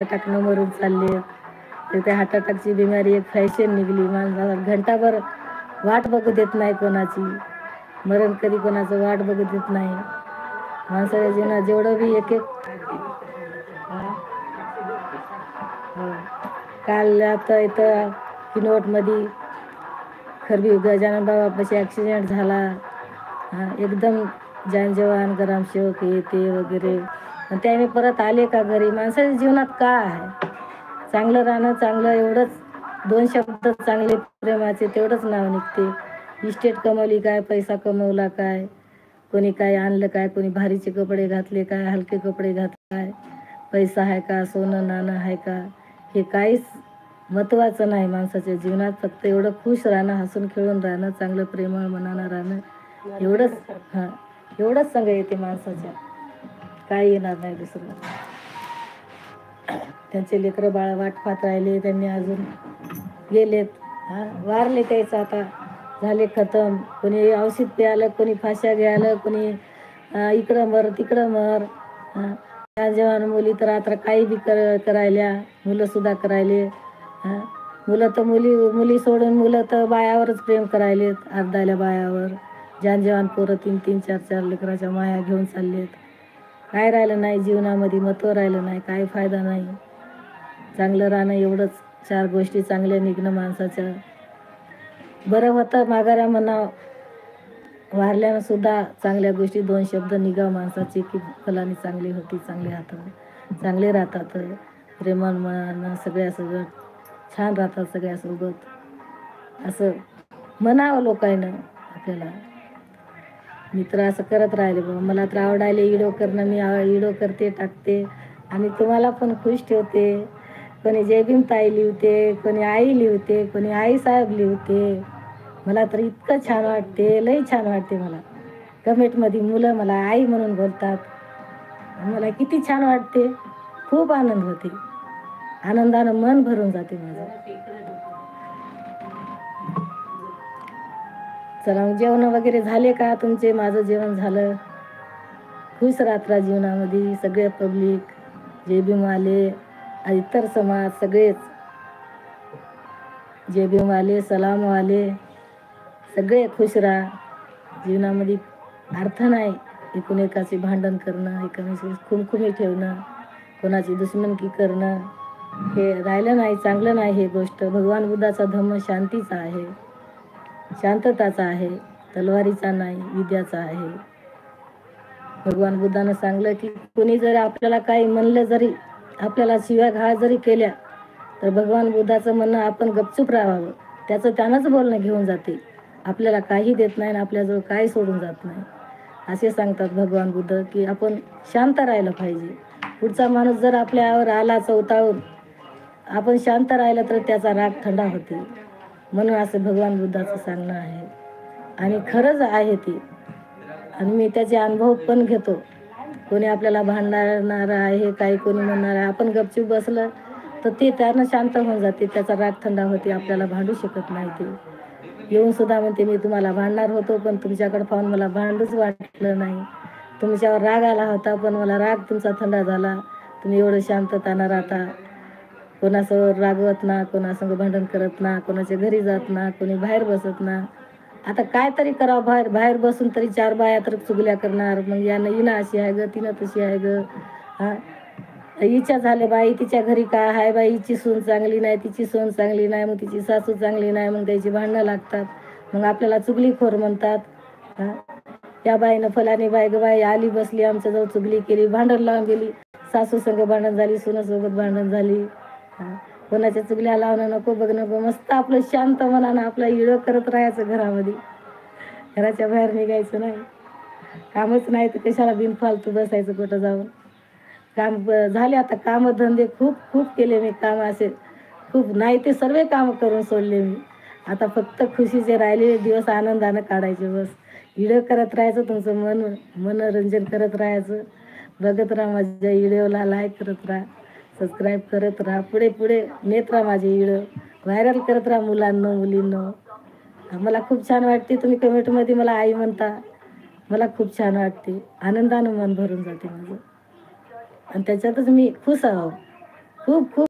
अटॅकनं मरून चालले. तर त्या हार्ट अटॅकची बिमारी एक फॅशन निघली. माणसाला घंटाभर वाट बघू देत नाही कोणाची. मरण कधी कोणाचं वाट बघू देत नाही. माणसाच्या जीवनात जेवढं बी एक एक काल आता इथं किनवटमध्ये खरबी गजानन बाबापाशी ॲक्सिडेंट झाला. एकदम जानजवान ग्रामसेवक हे ते वगैरे. त्याने परत आले का घरी. माणसाच्या जीवनात का आहे चांगलं राहणं, चांगलं एवढंच. दोन शब्द चांगले प्रेमाचे तेवढंच नाव निघते. इस्टेट कमवली काय, पैसा कमवला काय, कोणी काय आणलं काय, कोणी भारीचे कपडे घातले काय, हलके कपडे घातले काय, पैसा आहे का, सोनं नाणं आहे का, हे काहीच महत्त्वाचं नाही माणसाच्या जीवनात. फक्त एवढं खुश राहणं, हसून खेळून राहणं, चांगलं प्रेमळ मनानं राहणं, एवढंच संग येते माणसाच्या. काही येणार नाही दुसरं. त्यांचे लेकरं बाळ वाट पाहत राहिले, त्यांनी अजून गेलेत. वारले त्याचं आता झाले खतम. कोणी औषध प्यायलं, कोणी फाश्या घ्यायला, कोणी इकडं मर तिकडं मर. जवान मुली तर आता काही बी करायल्या, मुलंसुद्धा करायले. मुलं तर मुली सोडून मुलं तर बायावरच प्रेम करायलेत, अर्धाल्या बायावर. जवान पोरं 3-3, 4-4 लेकराच्या माया घेऊन चाललेत. काय राहिलं नाही जीवनामध्ये, महत्त्व राहिलं नाही, काय फायदा नाही. चांगलं राहणं एवढंच. 4 गोष्टी चांगल्या निघणं माणसाच्या. बरं होतं माघाऱ्या म्हणा, वारल्यानं सुद्धा चांगल्या गोष्टी 2 शब्द निघा माणसाचे, की फलानी चांगली होती, चांगले हातात चांगले राहतात, प्रेमान मनानं सगळं छान राहतात सगळ्यासोबत. असं म्हणावं लोकांना आपल्याला. मी तर असं करत राहिले बाबा. मला तर आवडायला व्हिडिओ करणं. मी व्हिडिओ करते, टाकते आणि तुम्हाला पण खुश ठेवते. कोणी जयभीम ताई लिहिते, कोणी आई लिहिते, कोणी आई साहेब लिहिते. मला तर इतकं छान वाटते, लई छान वाटते मला. कमेंटमध्ये मुलं मला आई म्हणून बोलतात. मला किती छान वाटते, खूप आनंद होते. आनंदानं मन भरून जाते माझं. चला मग जेवण वगैरे झाले का तुमचे? माझं जेवण झालं. खुश रात्रा जीवनामध्ये सगळे पब्लिक, जे भीम आले, इतर समाज सगळेच, जे भीम आले, सलाम आले, सगळे खुश राहा. जीवनामध्ये अर्थ नाही एकूण-एकाचे भांडण करणं, एकमेकांशी खुमखुमी ठेवणं, कोणाची दुश्मनकी करणं, हे राहिलं नाही, चांगलं नाही. हे गोष्ट भगवान बुद्धाचा धम्म शांतीचा आहे, शांतताचा आहे, तलवारीचा नाही, विद्याचा आहे. भगवान बुद्धानं सांगलं की कोणी जर आपल्याला काही म्हणलं, जरी आपल्याला शिव्या घाळ जरी केल्या, तर भगवान बुद्धाचं म्हणणं आपण गपचूप राहावं. त्याचं त्यानंच बोलणं घेऊन जाते. आपल्याला काही देत नाही आणि आपल्याजवळ काही सोडून जात नाही. असे सांगतात भगवान बुद्ध की आपण शांत राहिलं पाहिजे. पुढचा माणूस जर आपल्यावर आला चवताळून, आपण शांत राहिलं तर त्याचा राग थंडा होते. म्हणून असं भगवान बुद्धाचं सांगणं आहे आणि खरंच आहे ते. आणि मी त्याचे अनुभव पण घेतो. कोणी आपल्याला भांडणार आहे, काही कोणी म्हणणार आहे, आपण गपचूप बसलं तर ते त्यानं शांत होऊन जाते, त्याचा राग थंडा होते. आपल्याला भांडू शकत नाही. ते येऊन सुद्धा म्हणते मी तुम्हाला भांडणार होतो, पण तुमच्याकडे पाहून मला भांडूच वाटलं नाही. तुमच्यावर राग आला होता, पण मला राग तुमचा थंडा झाला. तुम्ही एवढं शांततानं राहता, कोणासोबत रागवत ना, कोणासंग भांडण करत ना, कोणाच्या घरी जात ना, कोणी बाहेर बसत ना. आता काय तरी करावं, बाहेर बसून तरी 4 बाया तर चुगल्या करणार. मग यानं हिनं अशी आहे ग, तिनं तशी आहे ग. इच्छा झाले बाई तिच्या घरी काय आहे बाई, हिची सून चांगली नाही, तिची सून चांगली नाही, मग तिची सासू चांगली नाही, मग त्याची भांडणं लागतात. मग आपल्याला चुगलीखोर म्हणतात. त्या बाईनं फलानी बाई ग बाई आली बसली आमच्याजवळ, चुगली केली, भांडण लावून गेली. सासू संग भांडण झाली, सुनासोबत भांडण झाली. कोणाच्या चुगल्या लावणं नको, बघ नको. मस्त आपलं शांत मनानं आपला व्हिडिओ करत राहायचं घरामध्ये. घराच्या बाहेर निघायचं नाही. कामच नाही तर कशाला बिनफालतू बसायचं कुठं जाऊन. काम झाले आता, कामधंदे खूप केले मी. काम असे खूप नाही ते सर्व कामं करून सोडले मी. आता फक्त खुशीचे राहिलेले दिवस आनंदानं काढायचे बस. व्हिडिओ करत राहायचं, तुमचं मनोरंजन करत राहायचं. बघत राहा माझ्या व्हिडिओला, लाईक करत राहा, सबस्क्राईब करत राहा. पुढे नेत राहा माझे व्हिडिओ, व्हायरल करत राहा मुलांनो मुलींनो. मला खूप छान वाटते तुम्ही कमेंटमध्ये मला आई म्हणता. मला खूप छान वाटते, आनंदानं मन भरून जाते माझं. आणि त्याच्यातच मी खुश आहो. खूप खूप